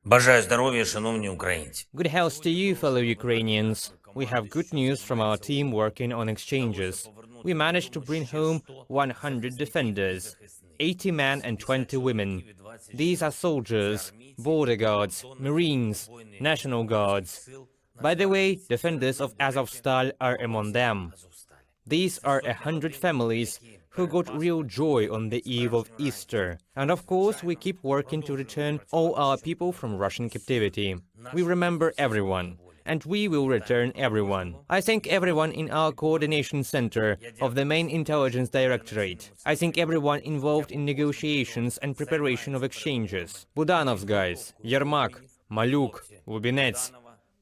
Бажаю здоров'я, шановні українці. Good health to you, fellow Ukrainians. We have good news from our team working on exchanges. We managed to bring home 100 defenders, 80 men and 20 women. These are soldiers, border guards, marines, national guards. By the way, defenders of Azovstal are among them. These are 100 families who got real joy on the eve of Easter. And of course, we keep working to return all our people from Russian captivity. We remember everyone, and we will return everyone. I thank everyone in our coordination center of the main intelligence directorate. I thank everyone involved in negotiations and preparation of exchanges. Budanov's guys, Yermak, Maluk, Lubinets.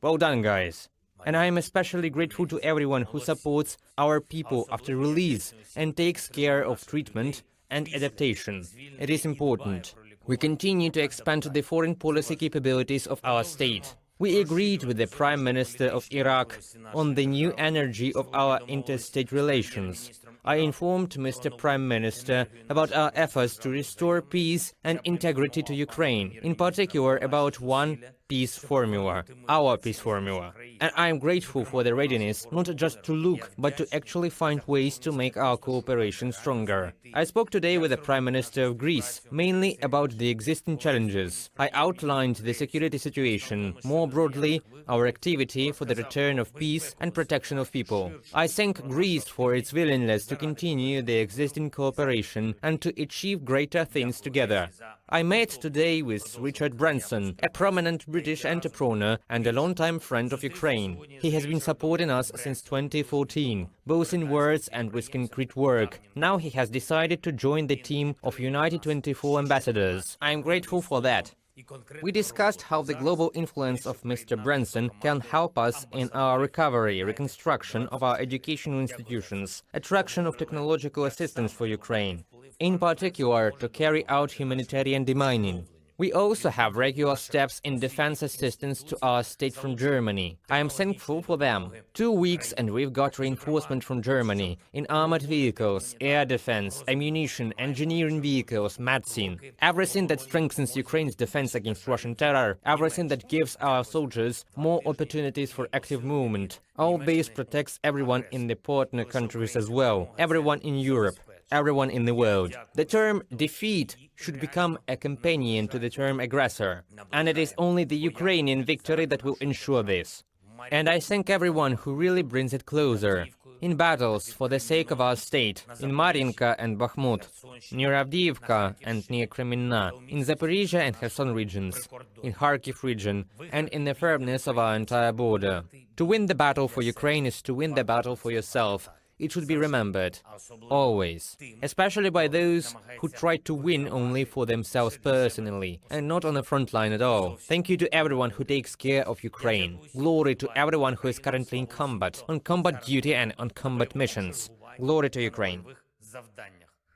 Well done, guys. And I am especially grateful to everyone who supports our people after release and takes care of treatment and adaptation. It is important. We continue to expand the foreign policy capabilities of our state. We agreed with the Prime Minister of Iraq on the new energy of our interstate relations. I informed Mr. Prime Minister about our efforts to restore peace and integrity to Ukraine, in particular about one peace formula, our peace formula. And I am grateful for the readiness not just to look, but to actually find ways to make our cooperation stronger. I spoke today with the Prime Minister of Greece, mainly about the existing challenges. I outlined the security situation, more broadly, our activity for the return of peace and protection of people. I thank Greece for its willingness to continue the existing cooperation and to achieve greater things together. I met today with Richard Branson, a prominent British entrepreneur and a longtime friend of Ukraine. He has been supporting us since 2014, both in words and with concrete work. Now he has decided to join the team of United 24 ambassadors. I am grateful for that. We discussed how the global influence of Mr. Branson can help us in our recovery, reconstruction of our educational institutions, attraction of technological assistance for Ukraine, in particular to carry out humanitarian demining. We also have regular steps in defense assistance to our state from Germany. I am thankful for them. 2 weeks and we've got reinforcement from Germany in armored vehicles, air defense, ammunition, engineering vehicles, medicine. Everything that strengthens Ukraine's defense against Russian terror, everything that gives our soldiers more opportunities for active movement. All this protects everyone in the partner countries as well, everyone in Europe, everyone in the world. The term defeat should become a companion to the term aggressor, and it is only the Ukrainian victory that will ensure this. And I thank everyone who really brings it closer. In battles for the sake of our state, in Marinka and Bakhmut, near Avdiivka and near Kreminna, in Zaporizhia and Kherson regions, in Kharkiv region, and in the firmness of our entire border. To win the battle for Ukraine is to win the battle for yourself. It should be remembered, always, especially by those who try to win only for themselves personally, and not on the front line at all. Thank you to everyone who takes care of Ukraine. Glory to everyone who is currently in combat, on combat duty and on combat missions. Glory to Ukraine.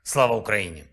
Слава Україні!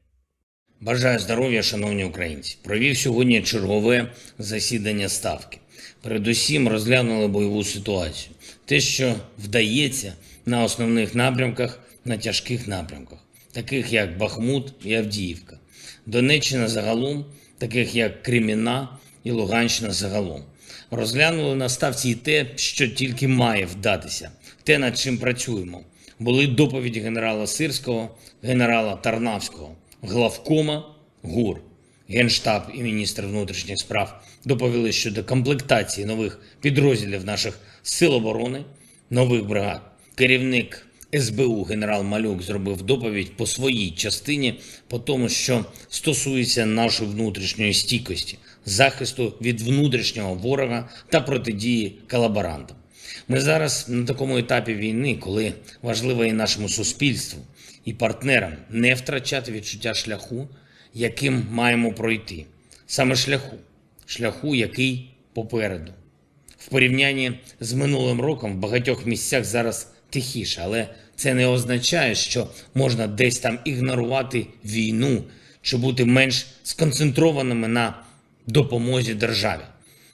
Бажаю здоров'я, шановні українці. Провів сьогодні чергове засідання Ставки. Передусім розглянули бойову ситуацію. Те, що вдається на основних напрямках, на тяжких напрямках, таких як Бахмут і Авдіївка. Донеччина загалом, таких як Кремінна і Луганщина загалом. Розглянули на Ставці і те, що тільки має вдатися, те, над чим працюємо. Були доповіді генерала Сирського, генерала Тарнавського, главкома ГУР. Генштаб і міністр внутрішніх справ доповіли щодо комплектації нових підрозділів наших сил оборони, нових бригад. Керівник СБУ генерал Малюк зробив доповідь по своїй частині, по тому, що стосується нашої внутрішньої стійкості, захисту від внутрішнього ворога та протидії колаборантам. Ми зараз на такому етапі війни, коли важливо і нашому суспільству, і партнерам не втрачати відчуття шляху, яким маємо пройти. Саме шляху, який попереду. В порівнянні з минулим роком в багатьох місцях зараз тихіше, але це не означає, що можна десь там ігнорувати війну чи бути менш сконцентрованими на допомозі державі.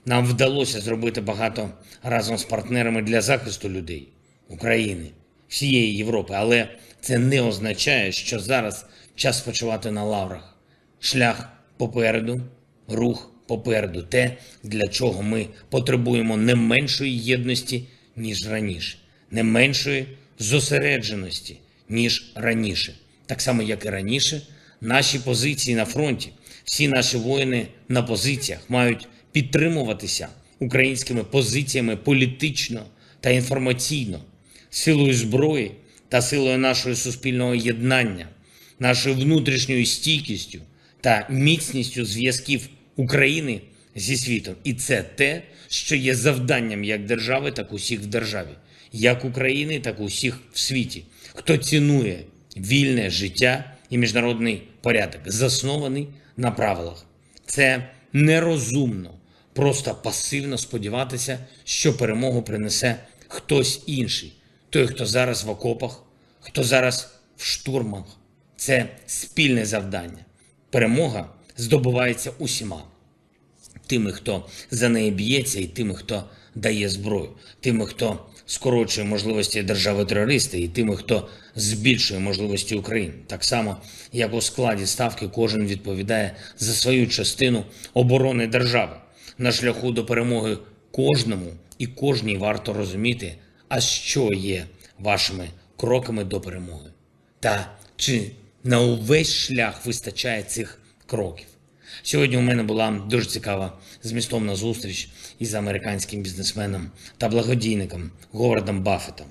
Нам вдалося зробити багато разом з партнерами для захисту людей, України, всієї Європи, але це не означає, що зараз час спочивати на лаврах. Шлях попереду, рух попереду те, для чого ми потребуємо не меншої єдності, ніж раніше, не меншої зосередженості, ніж раніше. Так само, як і раніше, наші позиції на фронті, всі наші воїни на позиціях мають підтримуватися українськими позиціями політично та інформаційно, силою зброї та силою нашого суспільного єднання, нашою внутрішньою стійкістю та міцністю зв'язків України зі світом. І це те, що є завданням як держави, так усіх в державі, як України, так і усіх в світі, хто цінує вільне життя і міжнародний порядок, заснований на правилах. Це нерозумно просто пасивно сподіватися, що перемогу принесе хтось інший. Той, хто зараз в окопах, хто зараз в штурмах. Це спільне завдання. Перемога здобувається усіма. Тими, хто за неї б'ється, і тими, хто дає зброю. Тими, хто скорочує можливості держави-терориста, і тими, хто збільшує можливості України. Так само, як у складі ставки кожен відповідає за свою частину оборони держави. На шляху до перемоги кожному і кожній варто розуміти, а що є вашими кроками до перемоги. Та чи на увесь шлях вистачає цих кроків. Сьогодні у мене була дуже цікава змістовна зустріч із американським бізнесменом та благодійником Говардом Баффетом.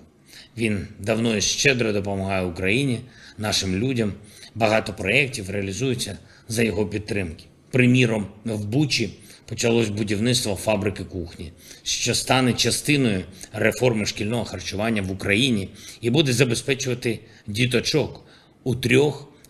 Він давно і щедро допомагає Україні, нашим людям. Багато проєктів реалізуються за його підтримки. Приміром, в Бучі почалось будівництво фабрики кухні, що стане частиною реформи шкільного харчування в Україні і буде забезпечувати діточок у 3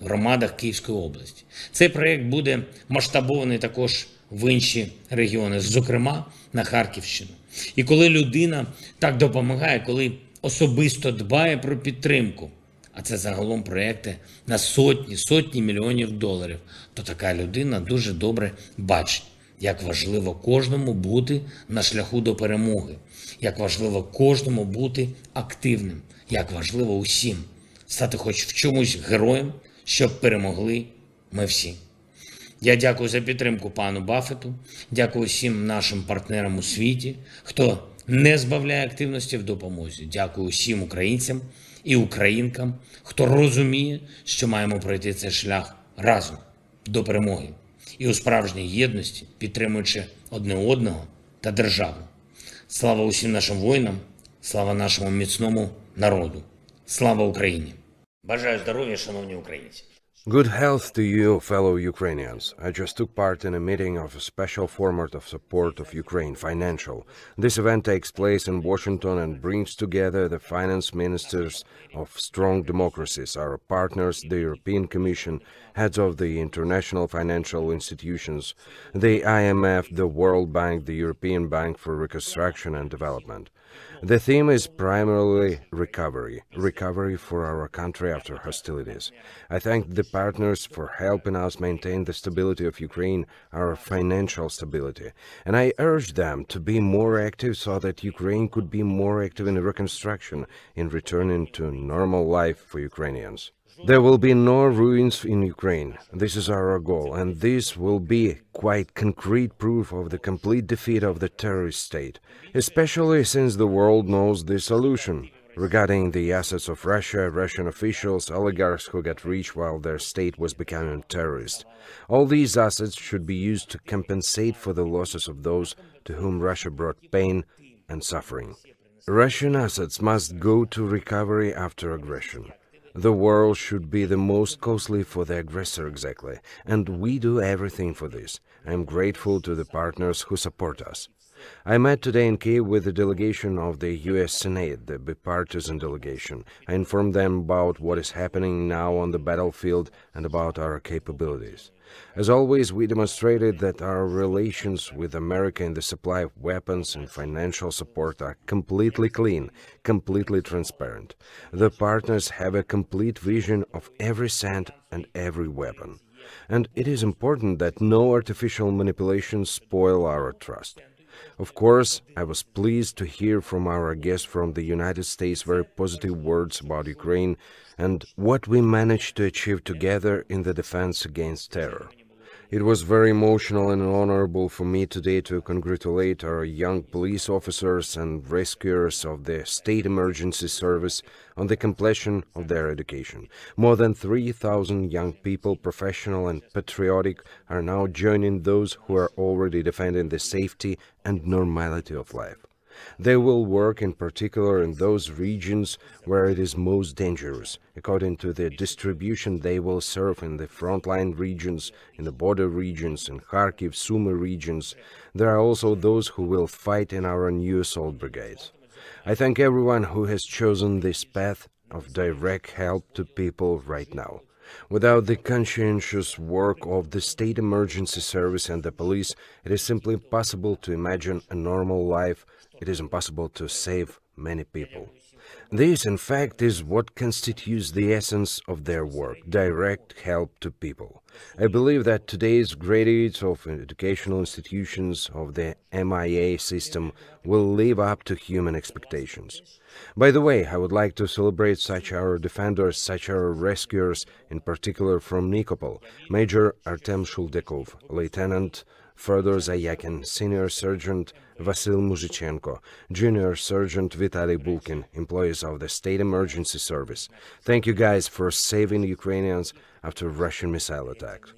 громадах Київської області. Цей проєкт буде масштабований також в інші регіони, зокрема на Харківщину. І коли людина так допомагає, коли особисто дбає про підтримку, а це загалом проєкти на сотні мільйонів доларів, то така людина дуже добре бачить, як важливо кожному бути на шляху до перемоги, як важливо кожному бути активним, як важливо усім стати хоч в чомусь героєм, щоб перемогли ми всі. Я дякую за підтримку пану Баффету, дякую всім нашим партнерам у світі, хто не збавляє активності в допомозі. Дякую всім українцям і українкам, хто розуміє, що маємо пройти цей шлях разом до перемоги і у справжній єдності, підтримуючи одне одного та державу. Слава усім нашим воїнам, слава нашому міцному народу. Слава Україні! Бажаю здоров'я, шановні українці! Good health to you, fellow Ukrainians. I just took part in a meeting of a special format of support of Ukraine, financial. This event takes place in Washington and brings together the finance ministers of strong democracies, our partners, the European Commission, heads of the international financial institutions, the IMF, the World Bank, the European Bank for Reconstruction and Development. The theme is primarily recovery for our country after hostilities. I thank the partners for helping us maintain the stability of Ukraine, our financial stability, and I urge them to be more active so that Ukraine could be more active in reconstruction, in returning to normal life for Ukrainians. There will be no ruins in Ukraine. This is our goal, and this will be quite concrete proof of the complete defeat of the terrorist state, especially since the world knows the solution regarding the assets of Russia, Russian officials, oligarchs who got rich while their state was becoming terrorist. All these assets should be used to compensate for the losses of those to whom Russia brought pain and suffering. Russian assets must go to recovery after aggression. The world should be the most costly for the aggressor exactly, and we do everything for this. I am grateful to the partners who support us. I met today in Kyiv with the delegation of the US Senate, the bipartisan delegation. I informed them about what is happening now on the battlefield and about our capabilities. As always, we demonstrated that our relations with America in the supply of weapons and financial support are completely clean, completely transparent. The partners have a complete vision of every cent and every weapon. And it is important that no artificial manipulations spoil our trust. Of course, I was pleased to hear from our guest from the United States very positive words about Ukraine and what we managed to achieve together in the defense against terror. It was very emotional and honorable for me today to congratulate our young police officers and rescuers of the State Emergency Service on the completion of their education. More than 3,000 young people, professional and patriotic, are now joining those who are already defending the safety and normality of life. They will work in particular in those regions where it is most dangerous. According to the distribution, they will serve in the frontline regions, in the border regions, in Kharkiv, Sumy regions. There are also those who will fight in our new assault brigades. I thank everyone who has chosen this path of direct help to people right now. Without the conscientious work of the State Emergency Service and the police, it is simply impossible to imagine a normal life. It is impossible to save many people. This, in fact, is what constitutes the essence of their work, direct help to people. I believe that today's graduates of educational institutions of the MIA system will live up to human expectations. By the way, I would like to celebrate such our defenders, such our rescuers, in particular from Nikopol, Major Artem Shuldakov, Lieutenant Fedor Zayakin, Senior Sergeant Vasil Muzhichenko, Junior Sergeant Vitaly Bulkin, employees of the State Emergency Service. Thank you guys for saving Ukrainians after Russian missile attacks.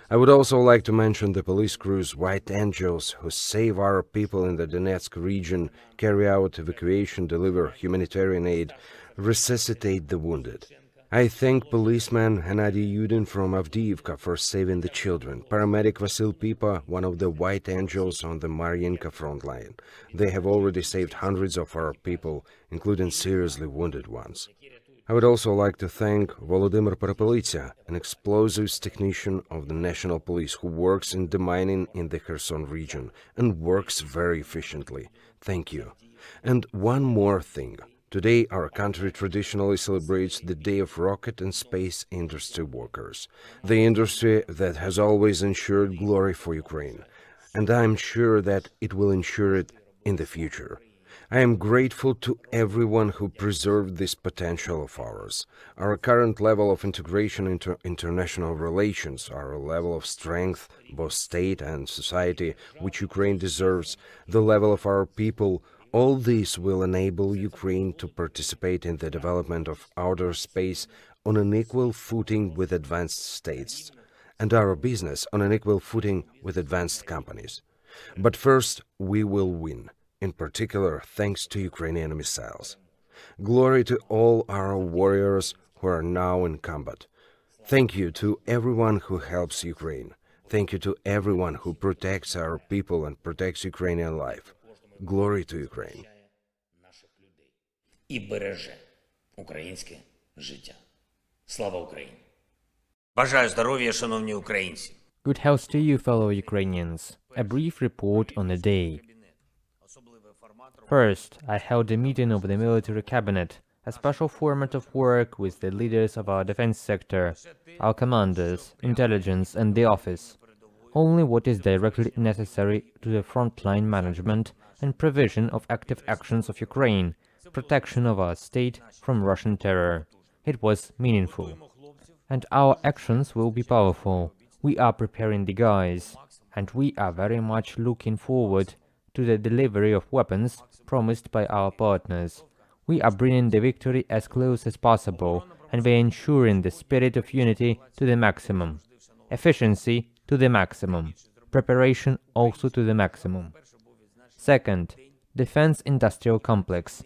I would also like to mention the police crews, White Angels, who save our people in the Donetsk region, carry out evacuation, deliver humanitarian aid, resuscitate the wounded. I thank policeman Hennady Yudin from Avdiivka for saving the children, paramedic Vasil Pipa, one of the White Angels on the Mariinka front line. They have already saved hundreds of our people, including seriously wounded ones. I would also like to thank Volodymyr Parapelitsa, an explosives technician of the National Police who works in demining in the Kherson region and works very efficiently. Thank you. And one more thing. Today, our country traditionally celebrates the Day of Rocket and Space Industry Workers, the industry that has always ensured glory for Ukraine, and I am sure that it will ensure it in the future. I am grateful to everyone who preserved this potential of ours. Our current level of integration into international relations, our level of strength, both state and society, which Ukraine deserves, the level of our people, all this will enable Ukraine to participate in the development of outer space on an equal footing with advanced states, and our business on an equal footing with advanced companies. But first, we will win, in particular thanks to Ukrainian missiles. Glory to all our warriors who are now in combat. Thank you to everyone who helps Ukraine. Thank you to everyone who protects our people and protects Ukrainian life. Glory to Ukraine. І береже українське життя. Слава Україні! Бажаю здоров'я, шановні українці! Good health to you, fellow Ukrainians. A brief report on the day. First, I held a meeting of the military cabinet, a special format of work with the leaders of our defense sector, our commanders, intelligence, and the office. Only what is directly necessary to the frontline management and provision of active actions of Ukraine, protection of our state from Russian terror. It was meaningful. And our actions will be powerful. We are preparing the guys, and we are very much looking forward to the delivery of weapons promised by our partners. We are bringing the victory as close as possible, and we are ensuring the spirit of unity to the maximum, efficiency to the maximum, preparation also to the maximum. Second, defense industrial complex.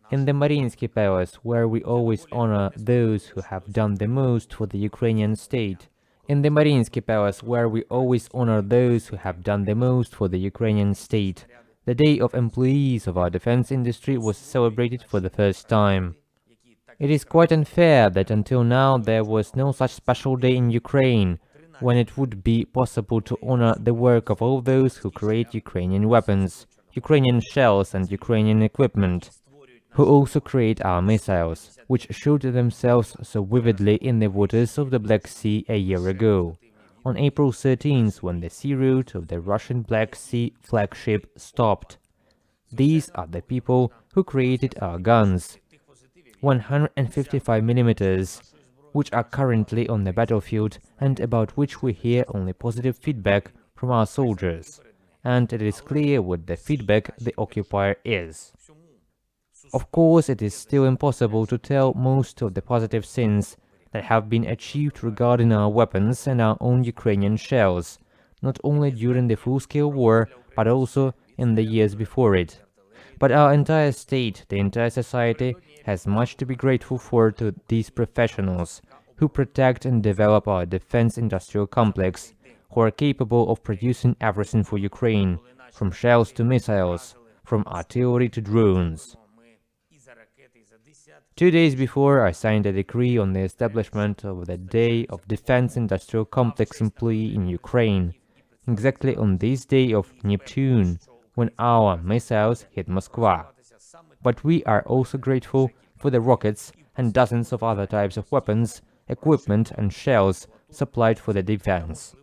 In the Mariinsky Palace, where we always honor those who have done the most for the Ukrainian state. In the Mariinsky Palace, where we always honor those who have done the most for the Ukrainian state. The Day of Employees of our defense industry was celebrated for the first time. It is quite unfair that until now there was no such special day in Ukraine, when it would be possible to honor the work of all those who create Ukrainian weapons, Ukrainian shells and Ukrainian equipment, who also create our missiles, which showed themselves so vividly in the waters of the Black Sea a year ago, on April 13th, when the sea route of the Russian Black Sea flagship stopped. These are the people who created our guns. 155 millimeters, which are currently on the battlefield and about which we hear only positive feedback from our soldiers, and it is clear what the feedback the occupier is. Of course, it is still impossible to tell most of the positive things that have been achieved regarding our weapons and our own Ukrainian shells, not only during the full-scale war, but also in the years before it. But our entire state, the entire society, has much to be grateful for to these professionals who protect and develop our defense industrial complex, who are capable of producing everything for Ukraine, from shells to missiles, from artillery to drones. 2 days before, I signed a decree on the establishment of the Day of Defense Industrial Complex Employee in Ukraine, exactly on this day of Neptune, when our missiles hit Moscow. But we are also grateful for the rockets and dozens of other types of weapons, equipment and shells supplied for the defense.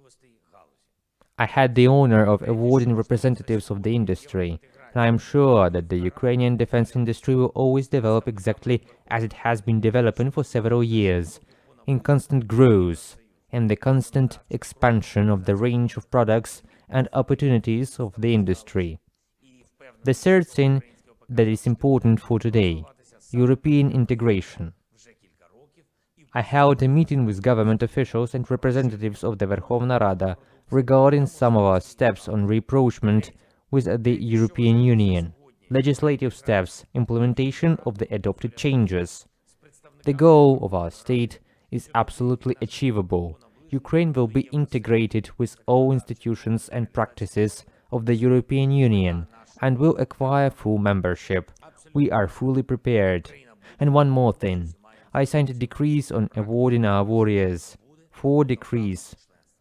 I had the honor of awarding representatives of the industry, and I am sure that the Ukrainian defense industry will always develop exactly as it has been developing for several years, in constant growth, and the constant expansion of the range of products and opportunities of the industry. The third thing that is important for today: European integration. I held a meeting with government officials and representatives of the Verkhovna Rada regarding some of our steps on rapprochement with the European Union, legislative steps, implementation of the adopted changes. The goal of our state is absolutely achievable. Ukraine will be integrated with all institutions and practices of the European Union and will acquire full membership. We are fully prepared. And one more thing. I signed decrees on awarding our warriors. 4 decrees.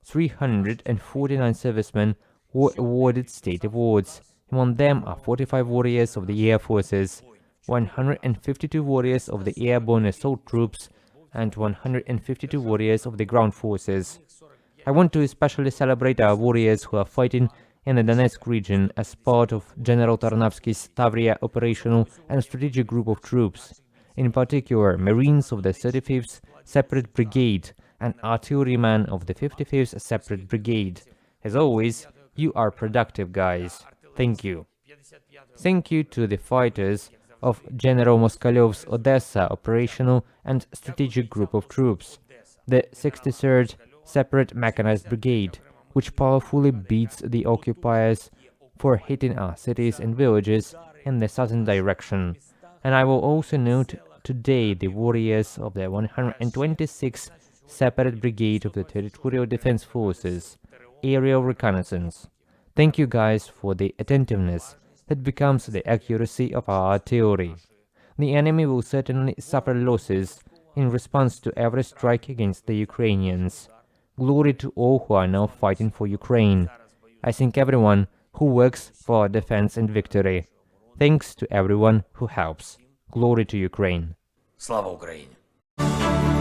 349 servicemen were awarded state awards. Among them are 45 warriors of the Air Forces, 152 warriors of the Airborne Assault Troops, and 152 warriors of the Ground Forces. I want to especially celebrate our warriors who are fighting in the Donetsk region as part of General Tarnavsky's Tavria operational and strategic group of troops. In particular, Marines of the 35th Separate Brigade and artillerymen of the 55th Separate Brigade. As always, you are productive guys. Thank you. Thank you to the fighters of General Moskalyov's Odessa operational and strategic group of troops, the 63rd Separate Mechanized Brigade, which powerfully beats the occupiers for hitting our cities and villages in the southern direction. And I will also note today the warriors of the 126th Separate Brigade of the Territorial Defense Forces, aerial reconnaissance. Thank you guys for the attentiveness that becomes the accuracy of our artillery. The enemy will certainly suffer losses in response to every strike against the Ukrainians. Glory to all who are now fighting for Ukraine. I thank everyone who works for our defense and victory. Thanks to everyone who helps. Glory to Ukraine. Слава Україні!